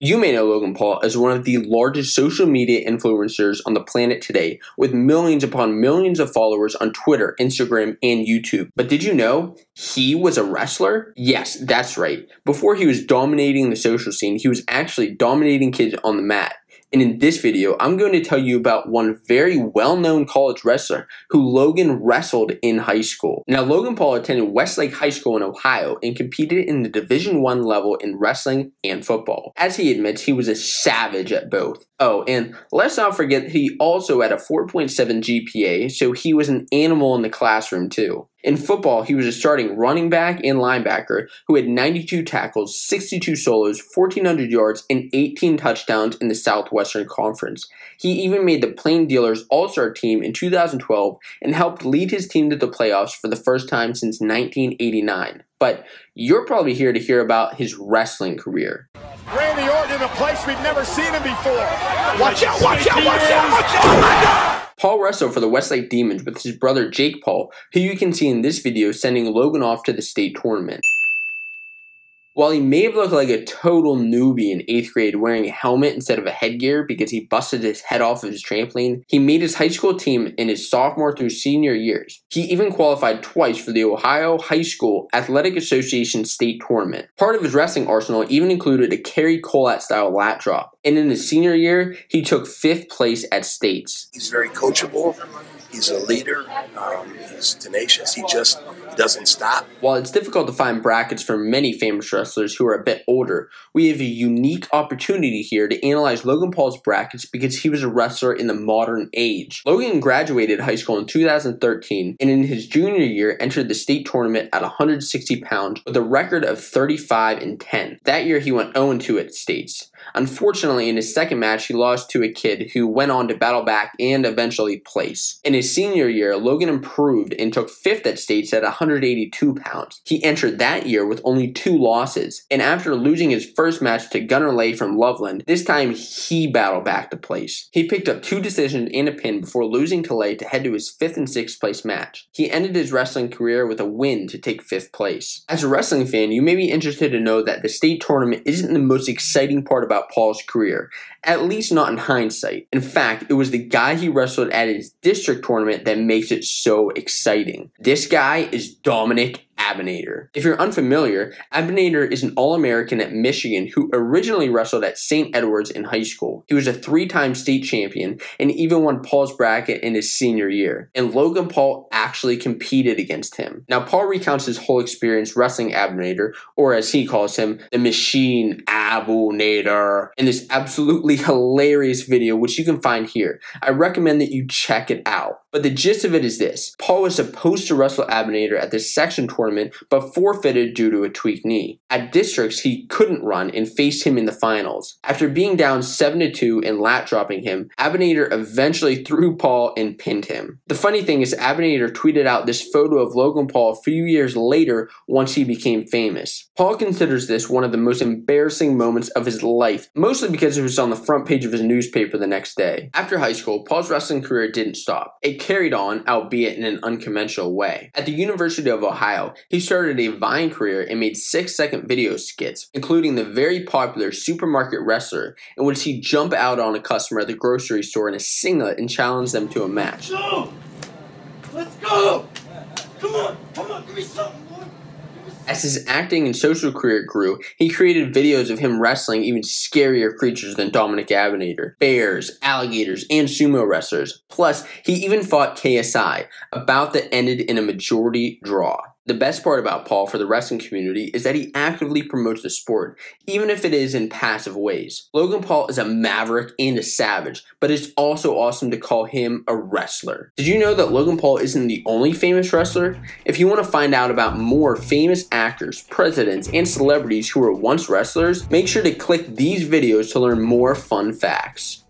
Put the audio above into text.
You may know Logan Paul as one of the largest social media influencers on the planet today, with millions upon millions of followers on Twitter, Instagram, and YouTube. But did you know he was a wrestler? Yes, that's right. Before he was dominating the social scene, he was actually dominating kids on the mat. And in this video, I'm going to tell you about one very well-known college wrestler who Logan wrestled in high school. Now, Logan Paul attended Westlake High School in Ohio and competed in the Division I level in wrestling and football. As he admits, he was a savage at both. Oh, and let's not forget that he also had a 4.7 GPA, so he was an animal in the classroom too. In football, he was a starting running back and linebacker who had 92 tackles, 62 solos, 1,400 yards, and 18 touchdowns in the Southwestern Conference. He even made the Plain Dealers All-Star team in 2012 and helped lead his team to the playoffs for the first time since 1989. But you're probably here to hear about his wrestling career. Randy Orton in a place we've never seen him before. Watch out, watch out, watch out, watch out, oh my God! Paul wrestled for the Westlake Demons with his brother Jake Paul, who you can see in this video sending Logan off to the state tournament. While he may have looked like a total newbie in 8th grade wearing a helmet instead of a headgear because he busted his head off of his trampoline, he made his high school team in his sophomore through senior years. He even qualified twice for the Ohio High School Athletic Association state tournament. Part of his wrestling arsenal even included a Kerry Collat-style lat drop. And in his senior year, he took 5th place at states. He's very coachable. He's a leader. He's tenacious. He doesn't stop. While it's difficult to find brackets for many famous wrestlers who are a bit older, we have a unique opportunity here to analyze Logan Paul's brackets because he was a wrestler in the modern age. Logan graduated high school in 2013 and in his junior year entered the state tournament at 160 pounds with a record of 35-10. That year he went 0-2 at states. Unfortunately, in his second match, he lost to a kid who went on to battle back and eventually place. In his senior year, Logan improved and took 5th at states at 182 pounds. He entered that year with only 2 losses, and after losing his first match to Gunnar Lay from Loveland, this time he battled back to place. He picked up 2 decisions and a pin before losing to Lay to head to his 5th and 6th place match. He ended his wrestling career with a win to take 5th place. As a wrestling fan, you may be interested to know that the state tournament isn't the most exciting part about Paul's career, at least not in hindsight. In fact, it was the guy he wrestled at his district tournament that makes it so exciting. This guy is Dominic Abinator. If you're unfamiliar, Abinator is an All-American at Michigan who originally wrestled at St. Edward's in high school. He was a 3-time state champion and even won Paul's bracket in his senior year. And Logan Paul actually competed against him. Now, Paul recounts his whole experience wrestling Abinator, or as he calls him, the Machine Abinator, in this absolutely hilarious video, which you can find here. I recommend that you check it out. But the gist of it is this: Paul was supposed to wrestle Abinator at this section tournament, but forfeited due to a tweaked knee. At districts, he couldn't run and faced him in the finals. After being down 7-2 and lat dropping him, Abinator eventually threw Paul and pinned him. The funny thing is, Abinator tweeted out this photo of Logan Paul a few years later once he became famous. Paul considers this one of the most embarrassing moments of his life, mostly because it was on the front page of his newspaper the next day. After high school, Paul's wrestling career didn't stop. It carried on, albeit in an unconventional way. At the University of Ohio, he started a Vine career and made 6-second video skits, including the very popular Supermarket Wrestler, in which he'd jump out on a customer at the grocery store in a singlet and challenge them to a match. Let's go! Let's go! Come on, give me something. As his acting and social career grew, he created videos of him wrestling even scarier creatures than Dominic Abinator: bears, alligators, and sumo wrestlers. Plus, he even fought KSI, a bout that ended in a majority draw. The best part about Paul for the wrestling community is that he actively promotes the sport, even if it is in passive ways. Logan Paul is a maverick and a savage, but it's also awesome to call him a wrestler. Did you know that Logan Paul isn't the only famous wrestler? If you want to find out about more famous actors, presidents, and celebrities who were once wrestlers, make sure to click these videos to learn more fun facts.